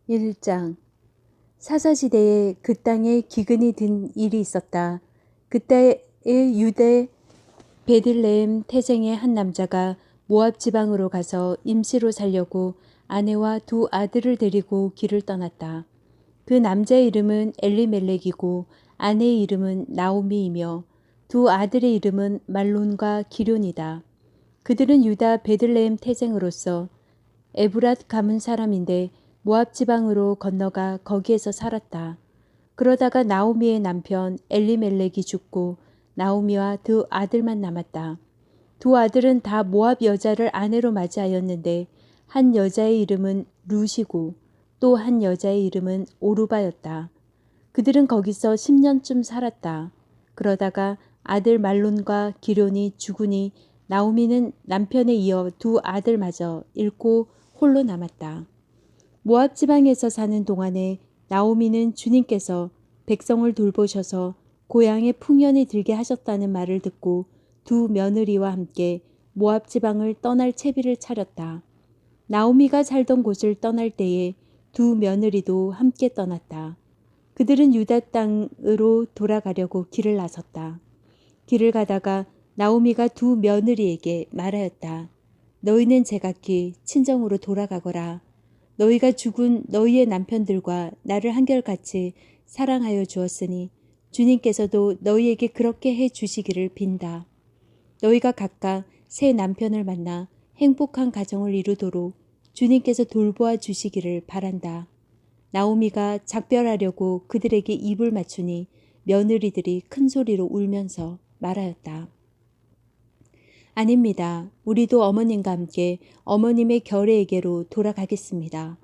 1장 사사시대에 그 땅에 기근이 든 일이 있었다. 그때에 유대 베들레헴 태생의 한 남자가 모압 지방으로 가서 임시로 살려고 아내와 두 아들을 데리고 길을 떠났다. 그 남자의 이름은 엘리멜렉이고 아내의 이름은 나오미이며 두 아들의 이름은 말론과 기런이다. 그들은 유다 베들레헴 태생으로서 에브랏 가문 사람인데 모압 지방으로 건너가 거기에서 살았다. 그러다가 나오미의 남편 엘리멜렉이 죽고 나오미와 두 아들만 남았다. 두 아들은 다 모압 여자를 아내로 맞이하였는데 한 여자의 이름은 룻이고 또 한 여자의 이름은 오르바였다. 그들은 거기서 10년쯤 살았다. 그러다가 아들 말론과 기런이 죽으니 나오미는 남편에 이어 두 아들마저 잃고 홀로 남았다. 모압 지방에서 사는 동안에 나오미는 주님께서 백성을 돌보셔서 고향에 풍년이 들게 하셨다는 말을 듣고 두 며느리와 함께 모압 지방을 떠날 채비를 차렸다. 나오미가 살던 곳을 떠날 때에 두 며느리도 함께 떠났다. 그들은 유다 땅으로 돌아가려고 길을 나섰다. 길을 가다가 나오미가 두 며느리에게 말하였다. 너희는 제각기 친정으로 돌아가거라. 너희가 죽은 너희의 남편들과 나를 한결같이 사랑하여 주었으니 주님께서도 너희에게 그렇게 해 주시기를 빈다. 너희가 각각 새 남편을 만나 행복한 가정을 이루도록 주님께서 돌보아 주시기를 바란다. 나오미가 작별하려고 그들에게 입을 맞추니 며느리들이 큰 소리로 울면서 말하였다. 아닙니다. 우리도 어머님과 함께 어머님의 결례에게로 돌아가겠습니다.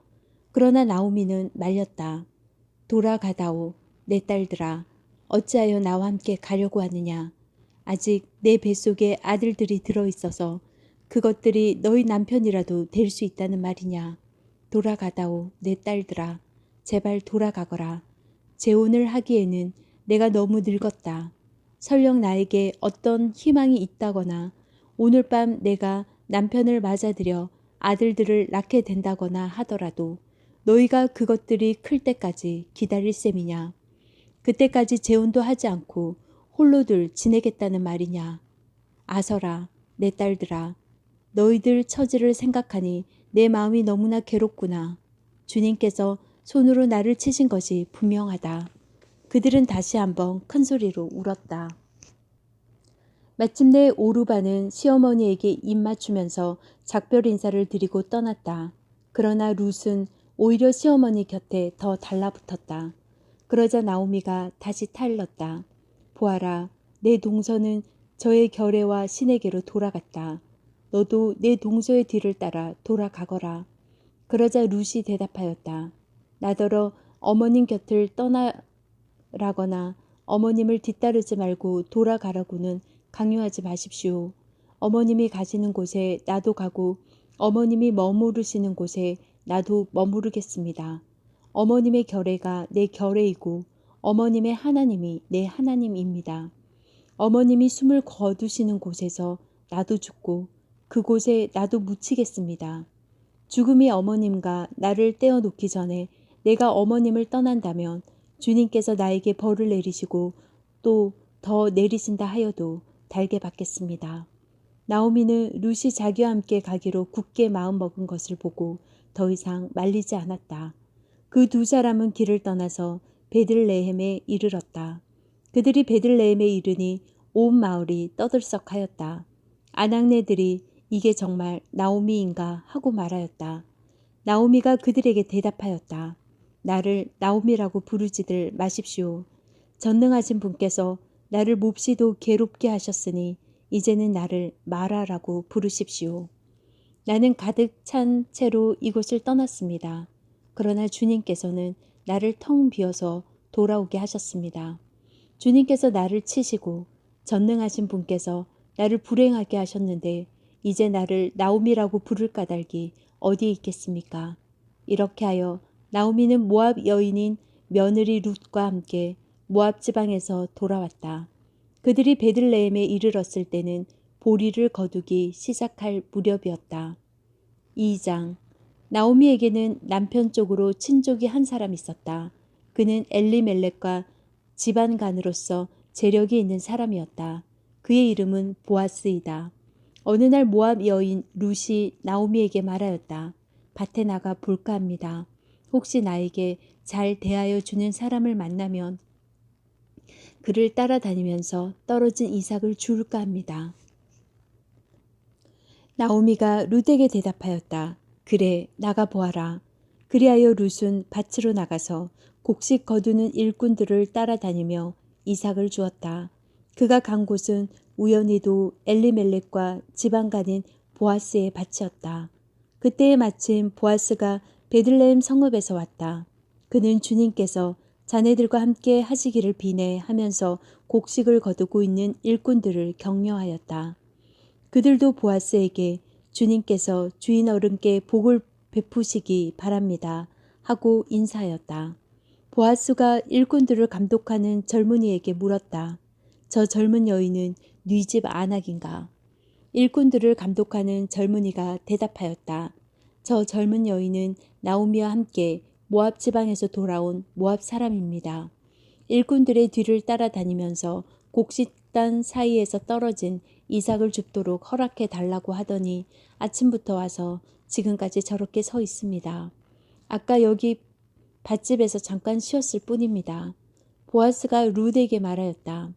그러나 나오미는 말렸다. 돌아가다오, 내 딸들아. 어찌하여 나와 함께 가려고 하느냐. 아직 내 뱃속에 아들들이 들어있어서 그것들이 너희 남편이라도 될 수 있다는 말이냐. 돌아가다오, 내 딸들아. 제발 돌아가거라. 재혼을 하기에는 내가 너무 늙었다. 설령 나에게 어떤 희망이 있다거나 오늘 밤 내가 남편을 맞아들여 아들들을 낳게 된다거나 하더라도 너희가 그것들이 클 때까지 기다릴 셈이냐. 그때까지 재혼도 하지 않고 홀로들 지내겠다는 말이냐. 아서라, 내 딸들아. 너희들 처지를 생각하니 내 마음이 너무나 괴롭구나. 주님께서 손으로 나를 치신 것이 분명하다. 그들은 다시 한번 큰 소리로 울었다. 마침내 오르바는 시어머니에게 입맞추면서 작별 인사를 드리고 떠났다. 그러나 룻은 오히려 시어머니 곁에 더 달라붙었다. 그러자 나오미가 다시 타일렀다. 보아라, 내 동서는 저의 결례와 신에게로 돌아갔다. 너도 내 동서의 뒤를 따라 돌아가거라. 그러자 룻이 대답하였다. 나더러 어머님 곁을 떠나라거나 어머님을 뒤따르지 말고 돌아가라고는 강요하지 마십시오. 어머님이 가시는 곳에 나도 가고 어머님이 머무르시는 곳에 나도 머무르겠습니다. 어머님의 결례가 내 결례이고 어머님의 하나님이 내 하나님입니다. 어머님이 숨을 거두시는 곳에서 나도 죽고 그곳에 나도 묻히겠습니다. 죽음이 어머님과 나를 떼어놓기 전에 내가 어머님을 떠난다면 주님께서 나에게 벌을 내리시고 또 더 내리신다 하여도 달게 받겠습니다. 나오미는 룻이 자기와 함께 가기로 굳게 마음먹은 것을 보고 더 이상 말리지 않았다. 그 두 사람은 길을 떠나서 베들레헴에 이르렀다. 그들이 베들레헴에 이르니 온 마을이 떠들썩하였다. 아낙네들이 이게 정말 나오미인가 하고 말하였다. 나오미가 그들에게 대답하였다. 나를 나오미라고 부르지들 마십시오. 전능하신 분께서 나를 몹시도 괴롭게 하셨으니 이제는 나를 마라라고 부르십시오. 나는 가득 찬 채로 이곳을 떠났습니다. 그러나 주님께서는 나를 텅 비어서 돌아오게 하셨습니다. 주님께서 나를 치시고 전능하신 분께서 나를 불행하게 하셨는데 이제 나를 나오미라고 부를 까닭이 어디에 있겠습니까? 이렇게 하여 나오미는 모압 여인인 며느리 룻과 함께 모압 지방에서 돌아왔다. 그들이 베들레헴에 이르렀을 때는 보리를 거두기 시작할 무렵이었다. 2장 나오미에게는 남편 쪽으로 친족이 한 사람 있었다. 그는 엘리멜렉과 집안간으로서 재력이 있는 사람이었다. 그의 이름은 보아스이다. 어느 날 모압 여인 룻이 나오미에게 말하였다. 밭에 나가 볼까 합니다. 혹시 나에게 잘 대하여 주는 사람을 만나면 그를 따라다니면서 떨어진 이삭을 주울까 합니다. 나오미가 룻에게 대답하였다. 그래, 나가 보아라. 그리하여 룻은 밭으로 나가서 곡식 거두는 일꾼들을 따라다니며 이삭을 주었다. 그가 간 곳은 우연히도 엘리멜렉과 지방간인 보아스의 밭이었다. 그때에 마침 보아스가 베들레헴 성읍에서 왔다. 그는 주님께서 자네들과 함께 하시기를 비내 하면서 곡식을 거두고 있는 일꾼들을 격려하였다. 그들도 보아스에게 주님께서 주인 어른께 복을 베푸시기 바랍니다 하고 인사하였다. 보아스가 일꾼들을 감독하는 젊은이에게 물었다. 저 젊은 여인은 네 집 안악인가? 일꾼들을 감독하는 젊은이가 대답하였다. 저 젊은 여인은 나오미와 함께 모압 지방에서 돌아온 모압 사람입니다. 일꾼들의 뒤를 따라다니면서 곡식단 사이에서 떨어진 이삭을 줍도록 허락해 달라고 하더니 아침부터 와서 지금까지 저렇게 서 있습니다. 아까 여기 밭집에서 잠깐 쉬었을 뿐입니다. 보아스가 룻에게 말하였다.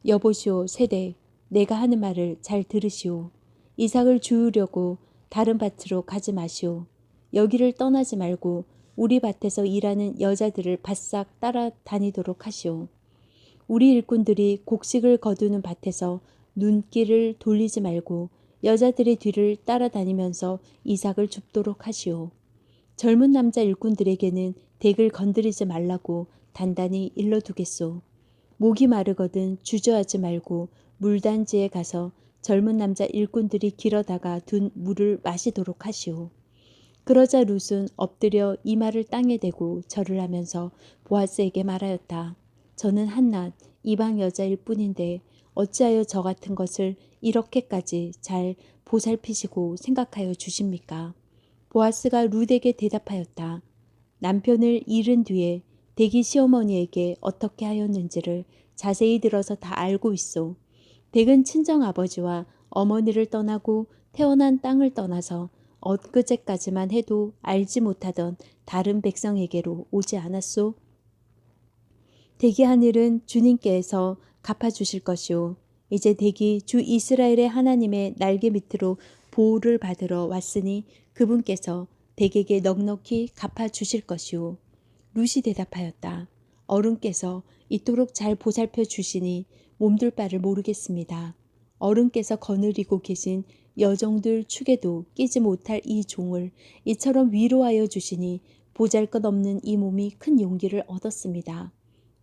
여보시오 세대, 내가 하는 말을 잘 들으시오. 이삭을 주우려고 다른 밭으로 가지 마시오. 여기를 떠나지 말고 우리 밭에서 일하는 여자들을 바싹 따라다니도록 하시오. 우리 일꾼들이 곡식을 거두는 밭에서 눈길을 돌리지 말고 여자들의 뒤를 따라다니면서 이삭을 줍도록 하시오. 젊은 남자 일꾼들에게는 댁을 건드리지 말라고 단단히 일러두겠소. 목이 마르거든 주저하지 말고 물단지에 가서 젊은 남자 일꾼들이 길어다가 둔 물을 마시도록 하시오. 그러자 룻은 엎드려 이마를 땅에 대고 절을 하면서 보아스에게 말하였다. 저는 한낱 이방 여자일 뿐인데 어찌하여 저 같은 것을 이렇게까지 잘 보살피시고 생각하여 주십니까? 보아스가 룻에게 대답하였다. 남편을 잃은 뒤에 댁이 시어머니에게 어떻게 하였는지를 자세히 들어서 다 알고 있소. 댁은 친정아버지와 어머니를 떠나고 태어난 땅을 떠나서 엊그제까지만 해도 알지 못하던 다른 백성에게로 오지 않았소. 댁이 한 일은 주님께서 갚아주실 것이오. 이제 댁이 주 이스라엘의 하나님의 날개 밑으로 보호를 받으러 왔으니 그분께서 댁에게 넉넉히 갚아주실 것이오. 룻이 대답하였다. 어른께서 이토록 잘 보살펴 주시니 몸둘 바를 모르겠습니다. 어른께서 거느리고 계신 여종들 축에도 끼지 못할 이 종을 이처럼 위로하여 주시니 보잘것없는 이 몸이 큰 용기를 얻었습니다.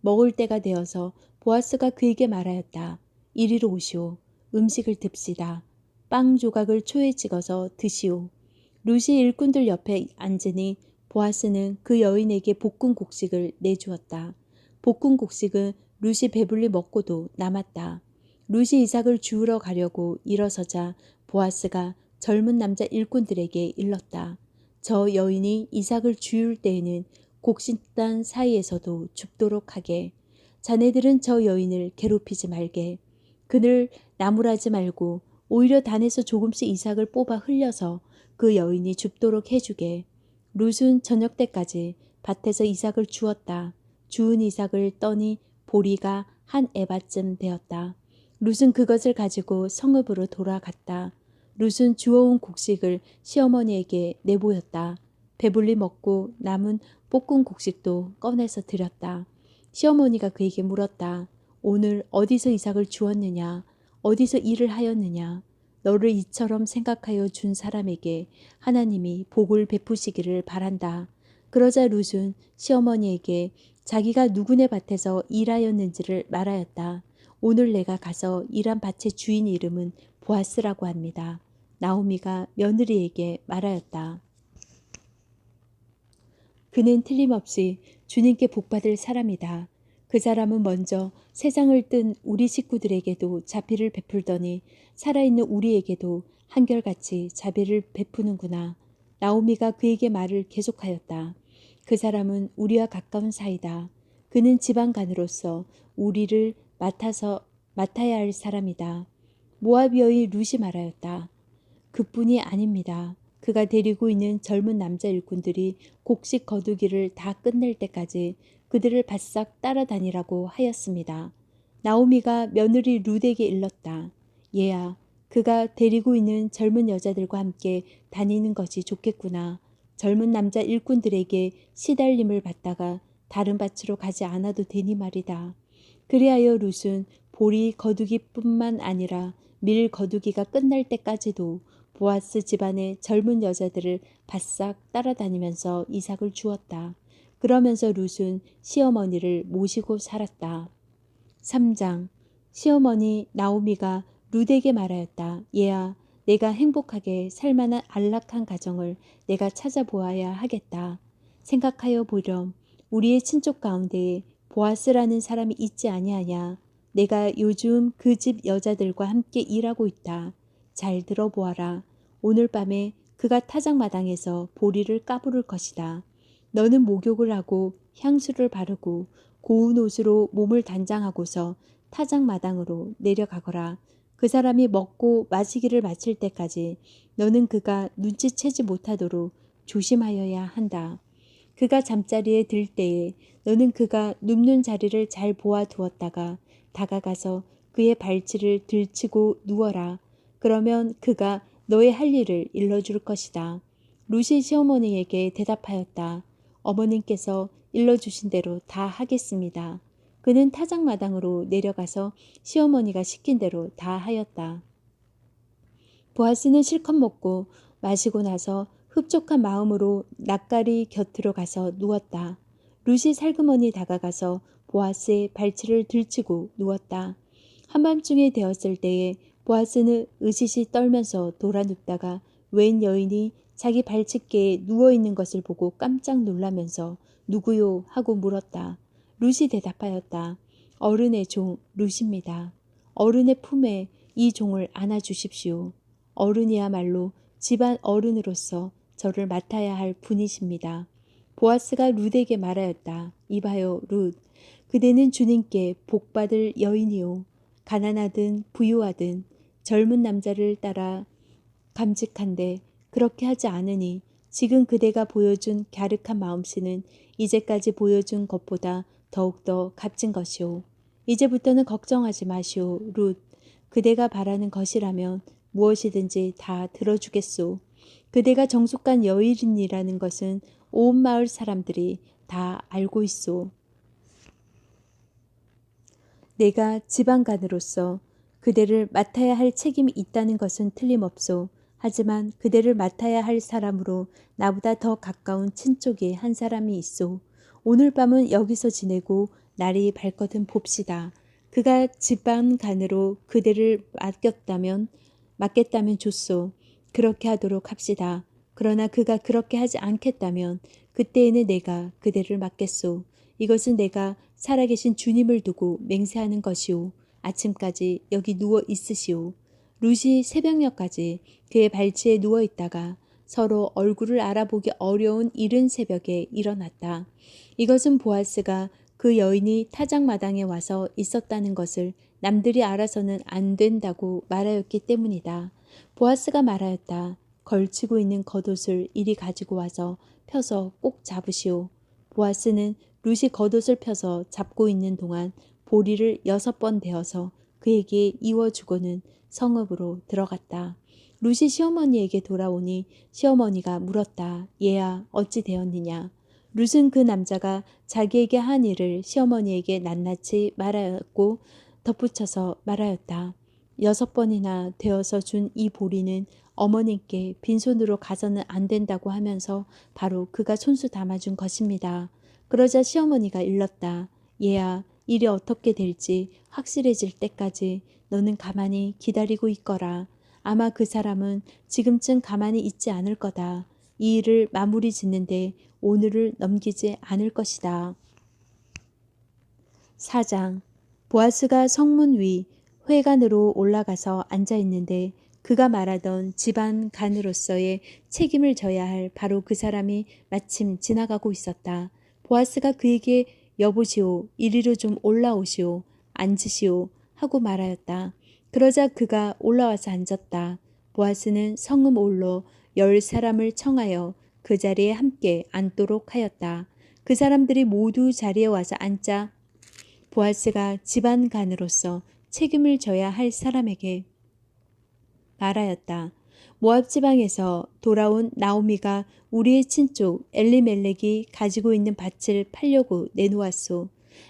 먹을 때가 되어서 보아스가 그에게 말하였다. 이리로 오시오. 음식을 듭시다. 빵 조각을 초에 찍어서 드시오. 룻이 일꾼들 옆에 앉으니 보아스는 그 여인에게 볶은 곡식을 내주었다. 볶은 곡식은 룻이 배불리 먹고도 남았다. 룻이 이삭을 주우러 가려고 일어서자 보아스가 젊은 남자 일꾼들에게 일렀다. 저 여인이 이삭을 주울 때에는 곡식단 사이에서도 줍도록 하게. 자네들은 저 여인을 괴롭히지 말게. 그늘 나무라지 말고 오히려 단에서 조금씩 이삭을 뽑아 흘려서 그 여인이 줍도록 해주게. 룻은 저녁 때까지 밭에서 이삭을 주었다. 주운 이삭을 떠니 보리가 한 에바쯤 되었다. 룻은 그것을 가지고 성읍으로 돌아갔다. 룻은 주워온 곡식을 시어머니에게 내보였다. 배불리 먹고 남은 볶은 곡식도 꺼내서 드렸다. 시어머니가 그에게 물었다. 오늘 어디서 이삭을 주었느냐? 어디서 일을 하였느냐? 너를 이처럼 생각하여 준 사람에게 하나님이 복을 베푸시기를 바란다. 그러자 룻은 시어머니에게 자기가 누구네 밭에서 일하였는지를 말하였다. 오늘 내가 가서 일한 밭의 주인 이름은 보아스라고 합니다. 나오미가 며느리에게 말하였다. 그는 틀림없이 주님께 복받을 사람이다. 그 사람은 먼저 세상을 뜬 우리 식구들에게도 자비를 베풀더니 살아있는 우리에게도 한결같이 자비를 베푸는구나. 나오미가 그에게 말을 계속하였다. 그 사람은 우리와 가까운 사이다. 그는 지방간으로서 우리를 맡아야 할 사람이다. 모아비어의 룻이 말하였다. 그뿐이 아닙니다. 그가 데리고 있는 젊은 남자 일꾼들이 곡식 거두기를 다 끝낼 때까지 그들을 바싹 따라다니라고 하였습니다. 나오미가 며느리 룻에게 일렀다. 얘야, 그가 데리고 있는 젊은 여자들과 함께 다니는 것이 좋겠구나. 젊은 남자 일꾼들에게 시달림을 받다가 다른 밭으로 가지 않아도 되니 말이다. 그리하여 룻은 보리 거두기뿐만 아니라 밀 거두기가 끝날 때까지도 보아스 집안의 젊은 여자들을 바싹 따라다니면서 이삭을 주었다. 그러면서 룻은 시어머니를 모시고 살았다. 3장. 시어머니 나오미가 룻에게 말하였다. 얘야, 내가 행복하게 살만한 안락한 가정을 내가 찾아보아야 하겠다. 생각하여 보렴. 우리의 친족 가운데에 보아스라는 사람이 있지 아니하냐. 내가 요즘 그 집 여자들과 함께 일하고 있다. 잘 들어보아라. 오늘 밤에 그가 타작마당에서 보리를 까부를 것이다. 너는 목욕을 하고 향수를 바르고 고운 옷으로 몸을 단장하고서 타작마당으로 내려가거라. 그 사람이 먹고 마시기를 마칠 때까지 너는 그가 눈치채지 못하도록 조심하여야 한다. 그가 잠자리에 들 때에 너는 그가 눕는 자리를 잘 보아 두었다가 다가가서 그의 발치를 들치고 누워라. 그러면 그가 너의 할 일을 일러줄 것이다. 룻이 시어머니에게 대답하였다. 어머님께서 일러주신 대로 다 하겠습니다. 그는 타작마당으로 내려가서 시어머니가 시킨 대로 다 하였다. 보아스는 실컷 먹고 마시고 나서 흡족한 마음으로 낯가리 곁으로 가서 누웠다. 룻이 살그머니 다가가서 보아스의 발치를 들치고 누웠다. 한밤중에 되었을 때에 보아스는 으시시 떨면서 돌아 눕다가 웬 여인이 자기 발치께에 누워있는 것을 보고 깜짝 놀라면서 누구요? 하고 물었다. 룻이 대답하였다. 어른의 종 룻입니다. 어른의 품에 이 종을 안아주십시오. 어른이야말로 집안 어른으로서 저를 맡아야 할 분이십니다. 보아스가 룻에게 말하였다. 이봐요, 룻. 그대는 주님께 복받을 여인이요. 가난하든 부유하든 젊은 남자를 따라 감직한데 그렇게 하지 않으니 지금 그대가 보여준 갸륵한 마음씨는 이제까지 보여준 것보다 더욱더 값진 것이오. 이제부터는 걱정하지 마시오, 룻. 그대가 바라는 것이라면 무엇이든지 다 들어주겠소. 그대가 정숙한 여인이라는 것은 온 마을 사람들이 다 알고 있소. 내가 지방간으로서 그대를 맡아야 할 책임이 있다는 것은 틀림없소. 하지만 그대를 맡아야 할 사람으로 나보다 더 가까운 친족이 한 사람이 있소. 오늘 밤은 여기서 지내고 날이 밝거든 봅시다. 그가 지방간으로 그대를 맡겠다면 좋소. 그렇게 하도록 합시다. 그러나 그가 그렇게 하지 않겠다면 그때에는 내가 그대를 맡겠소. 이것은 내가 살아계신 주님을 두고 맹세하는 것이오. 아침까지 여기 누워 있으시오. 룻이 새벽녘까지 그의 발치에 누워 있다가 서로 얼굴을 알아보기 어려운 이른 새벽에 일어났다. 이것은 보아스가 그 여인이 타작마당에 와서 있었다는 것을 남들이 알아서는 안 된다고 말하였기 때문이다. 보아스가 말하였다. 걸치고 있는 겉옷을 이리 가지고 와서 펴서 꼭 잡으시오. 보아스는 룻이 겉옷을 펴서 잡고 있는 동안 보리를 6번 대어서 그에게 이워주고는 성읍으로 들어갔다. 룻이 시어머니에게 돌아오니 시어머니가 물었다. 얘야, 어찌 되었느냐. 룻은 그 남자가 자기에게 한 일을 시어머니에게 낱낱이 말하였고 덧붙여서 말하였다. 6번이나 되어서 준 이 보리는 어머님께 빈손으로 가서는 안 된다고 하면서 바로 그가 손수 담아준 것입니다. 그러자 시어머니가 일렀다. 얘야, 일이 어떻게 될지 확실해질 때까지 너는 가만히 기다리고 있거라. 아마 그 사람은 지금쯤 가만히 있지 않을 거다. 이 일을 마무리 짓는데 오늘을 넘기지 않을 것이다. 4장. 보아스가 성문 위 회관으로 올라가서 앉아 있는데 그가 말하던 집안 간으로서의 책임을 져야 할 바로 그 사람이 마침 지나가고 있었다. 보아스가 그에게 여보시오, 이리로 좀 올라오시오, 앉으시오 하고 말하였다. 그러자 그가 올라와서 앉았다. 보아스는 성읍 홀로 10사람을 청하여 그 자리에 함께 앉도록 하였다. 그 사람들이 모두 자리에 와서 앉자 보아스가 집안 간으로서 책임을 져야 할 사람에게 말하였다. 모압 지방에서 돌아온 나오미가 우리의 친족 엘리멜렉이 가지고 있는 밭을 팔려고 내놓았소.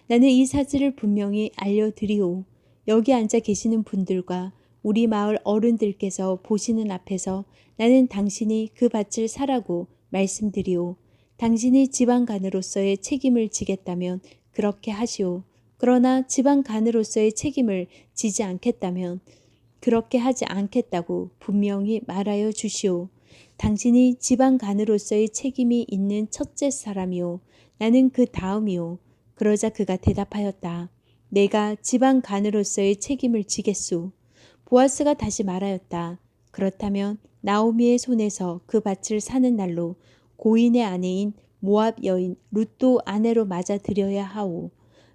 나는 이 사실을 분명히 알려드리오. 여기 앉아 계시는 분들과 우리 마을 어른들께서 보시는 앞에서 나는 당신이 그 밭을 사라고 말씀드리오. 당신이 지방간으로서의 책임을 지겠다면 그렇게 하시오. 그러나 지방간으로서의 책임을 지지 않겠다면 그렇게 하지 않겠다고 분명히 말하여 주시오. 당신이 지방간으로서의 책임이 있는 첫째 사람이오. 나는 그 다음이오. 그러자 그가 대답하였다. 내가 지방간으로서의 책임을 지겠소. 보아스가 다시 말하였다. 그렇다면 나오미의 손에서 그 밭을 사는 날로 고인의 아내인 모압 여인 룻도 아내로 맞아들여야 하오.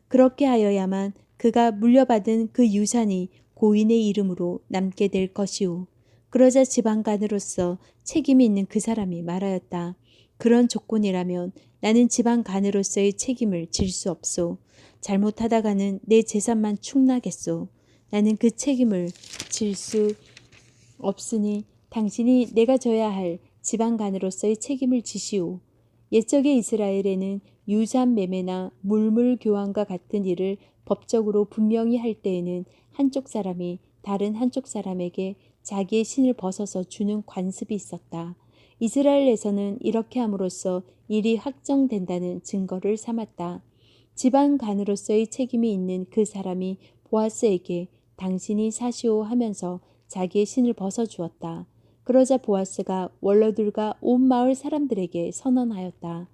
그렇게 하여야만 그가 물려받은 그 유산이 고인의 이름으로 남게 될 것이오. 그러자 지방간으로서 책임이 있는 그 사람이 말하였다. 그런 조건이라면 나는 지방간으로서의 책임을 질 수 없소. 잘못하다가는 내 재산만 축나겠소. 나는 그 책임을 질 수 없으니 당신이 내가 져야 할 지방간으로서의 책임을 지시오. 옛적의 이스라엘에는 유산 매매나 물물 교환과 같은 일을 법적으로 분명히 할 때에는 한쪽 사람이 다른 한쪽 사람에게 자기의 신을 벗어서 주는 관습이 있었다. 이스라엘에서는 이렇게 함으로써 일이 확정된다는 증거를 삼았다. 지방간으로서의 책임이 있는 그 사람이 보아스에게 당신이 사시오 하면서 자기의 신을 벗어주었다. 그러자 보아스가 원로들과 온 마을 사람들에게 선언하였다.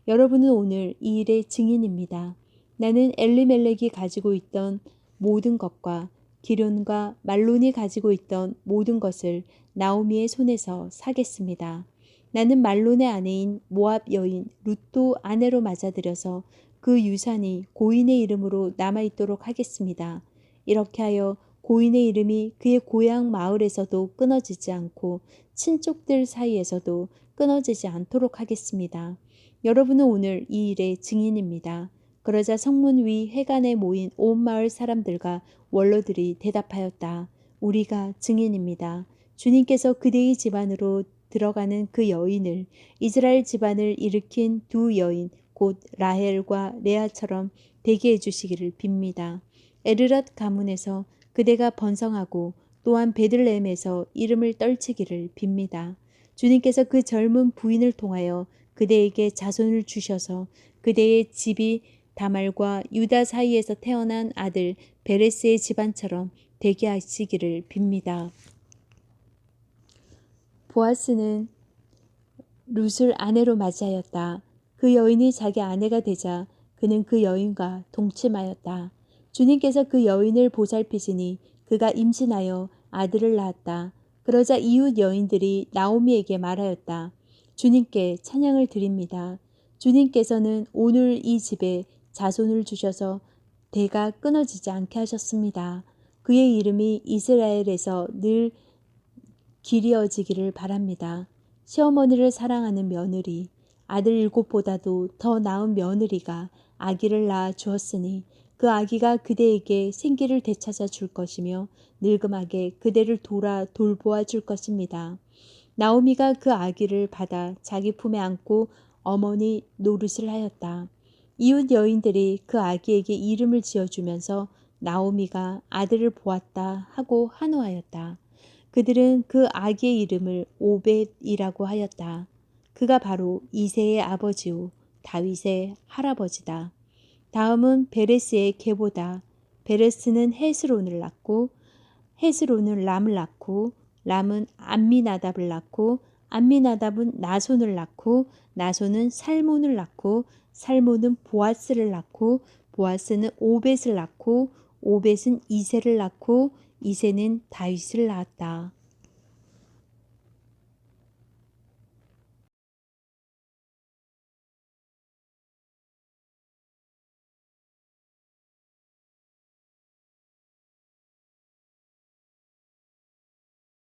여러분은 오늘 이 일의 증인입니다. 나는 엘리멜렉이 가지고 있던 모든 것과 기럨과 말론이 가지고 있던 모든 것을 나오미의 손에서 사겠습니다. 나는 말론의 아내인 모압 여인 룻도 아내로 맞아들여서 그 유산이 고인의 이름으로 남아있도록 하겠습니다. 이렇게 하여 고인의 이름이 그의 고향 마을에서도 끊어지지 않고 친족들 사이에서도 끊어지지 않도록 하겠습니다. 여러분은 오늘 이 일의 증인입니다. 그러자 성문 위 회관에 모인 온 마을 사람들과 원로들이 대답하였다. 우리가 증인입니다. 주님께서 그대의 집안으로 들어가는 그 여인을 이스라엘 집안을 일으킨 두 여인 곧 라헬과 레아처럼 되게 해주시기를 빕니다. 에르랏 가문에서 그대가 번성하고 또한 베들레헴에서 이름을 떨치기를 빕니다. 주님께서 그 젊은 부인을 통하여 그대에게 자손을 주셔서 그대의 집이 다말과 유다 사이에서 태어난 아들 베레스의 집안처럼 되게 하시기를 빕니다. 보아스는 룻을 아내로 맞이하였다. 그 여인이 자기 아내가 되자 그는 그 여인과 동침하였다. 주님께서 그 여인을 보살피시니 그가 임신하여 아들을 낳았다. 그러자 이웃 여인들이 나오미에게 말하였다. 주님께 찬양을 드립니다. 주님께서는 오늘 이 집에 자손을 주셔서 대가 끊어지지 않게 하셨습니다. 그의 이름이 이스라엘에서 늘 길이어지기를 바랍니다. 시어머니를 사랑하는 며느리, 아들 7보다도 더 나은 며느리가 아기를 낳아 주었으니 그 아기가 그대에게 생기를 되찾아 줄 것이며 늙음하게 그대를 돌보아 줄 것입니다. 나오미가 그 아기를 받아 자기 품에 안고 어머니 노릇을 하였다. 이웃 여인들이 그 아기에게 이름을 지어주면서 나오미가 아들을 보았다 하고 환호하였다. 그들은 그 아기의 이름을 오벳이라고 하였다. 그가 바로 이새의 아버지요 다윗의 할아버지다. 다음은 베레스의 계보다. 베레스는 헤스론을 낳고 헤스론은 람을 낳고 람은 암미나답을 낳고 암미나답은 나손을 낳고 나손은 살몬을 낳고 살몬은 보아스를 낳고 보아스는 오벳을 낳고 오벳은 이새를 낳고 이새는 다윗을 낳았다.